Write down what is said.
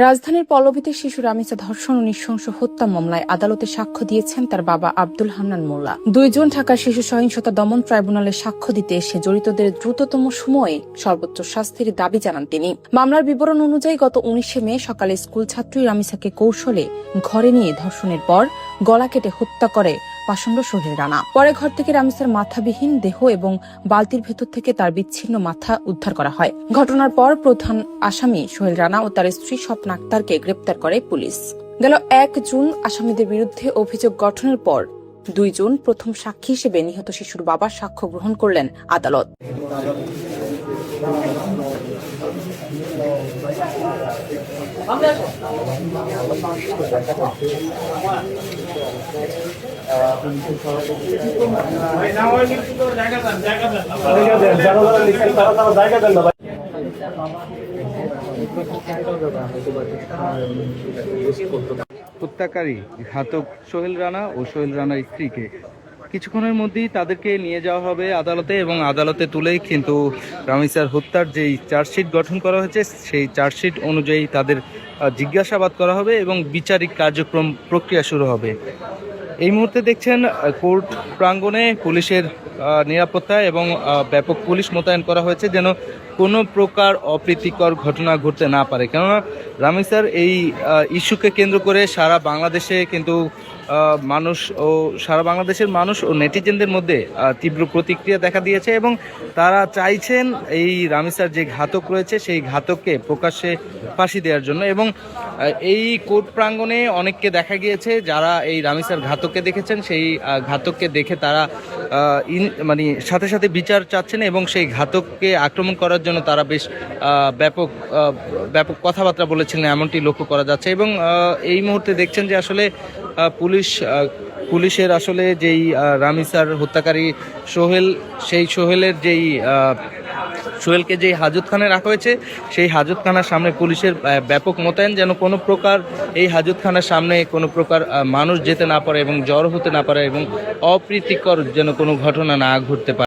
রাজধানীর পল্লবীতে শিশু রামিসা ধর্ষণ ও নৃশংস হত্যা মামলায় আদালতে সাক্ষ্য দিয়েছেন তার বাবা আব্দুল হান্নান মোল্লা। 2 জুন ঢাকার শিশু সহিংসতা দমন ট্রাইব্যুনালে সাক্ষ্য দিতে এসে জড়িতদের দ্রুততম সময়ে সর্বোচ্চ শাস্তির দাবি জানান তিনি। মামলার বিবরণ অনুযায়ী গত 19 মে সকালে স্কুল ছাত্রী রামিসাকে কৌশলে ঘরে নিয়ে ধর্ষণের পর গলা কেটে হত্যা করে পাষণ্ড সোহেল রানা। পরে ঘর থেকে রামিসার মাথাবিহীন দেহ এবং বালতির ভেতর থেকে তার বিচ্ছিন্ন মাথা উদ্ধার করা হয়। ঘটনার পর প্রধান আসামি সোহেল রানা ও তার স্ত্রী স্বপ্না আক্তারকে গ্রেপ্তার করে পুলিশ। গেল 1 জুন আসামিদের বিরুদ্ধে অভিযোগ গঠনের পর 2 জুন প্রথম সাক্ষী হিসেবে নিহত শিশুর বাবার সাক্ষ্য গ্রহণ করলেন আদালত। হত্যাকারী ঘাতক সোহেল রানা ও সোহেল রানার স্ত্রীকে কিছুক্ষণের মধ্যেই তাদেরকে নিয়ে যাওয়া হবে আদালতে এবং আদালতে তুলেই কিন্তু রামিসার হত্যার যেই চার্জশিট গঠন করা হয়েছে সেই চার্জশিট অনুযায়ী তাদের জিজ্ঞাসাবাদ করা হবে এবং বিচারিক কার্যক্রম প্রক্রিয়া শুরু হবে। এই মুহূর্তে দেখছেন কোর্ট প্রাঙ্গণে পুলিশের নিরাপত্তা এবং ব্যাপক পুলিশ মোতায়েন করা হয়েছে যেন কোনো প্রকার অপ্রীতিকর ঘটনা ঘটতে না পারে। কেননা রামিসার এই ইস্যুকে কেন্দ্র করে সারা বাংলাদেশে কিন্তু সারা বাংলাদেশের মানুষ ও নেটিজেনদের মধ্যে তীব্র প্রতিক্রিয়া দেখা দিয়েছে এবং তারা চাইছেন এই রামিসার যে ঘাতক রয়েছে সেই ঘাতককে প্রকাশ্যে ফাঁসি দেওয়ার জন্য। এবং এই কোর্ট প্রাঙ্গণে অনেককে দেখা গিয়েছে যারা এই রামিসার ঘাতককে দেখেছেন, সেই ঘাতককে দেখে তারা সাথে সাথে বিচার চাচ্ছেন এবং সেই ঘাতককে আক্রমণ করার জন্য তারা বেশ ব্যাপক কথাবার্তা বলেছিলেন এমনটি লক্ষ্য করা যাচ্ছে। এবং এই মুহূর্তে দেখছেন যে আসলে পুলিশের আসলে যেই রামিসার হত্যাকারী সোহেল, সেই সোহেলকে যেই হাজতখানায় রাখা হয়েছে সেই হাজতখানার সামনে পুলিশের ব্যাপক মোতায়েন যেন কোনো প্রকার এই হাজতখানার সামনে কোনো প্রকার মানুষ যেতে না পারে এবং জড়ো হতে না পারে এবং অপ্রীতিকর যেন কোনো ঘটনা না ঘটতে পারে।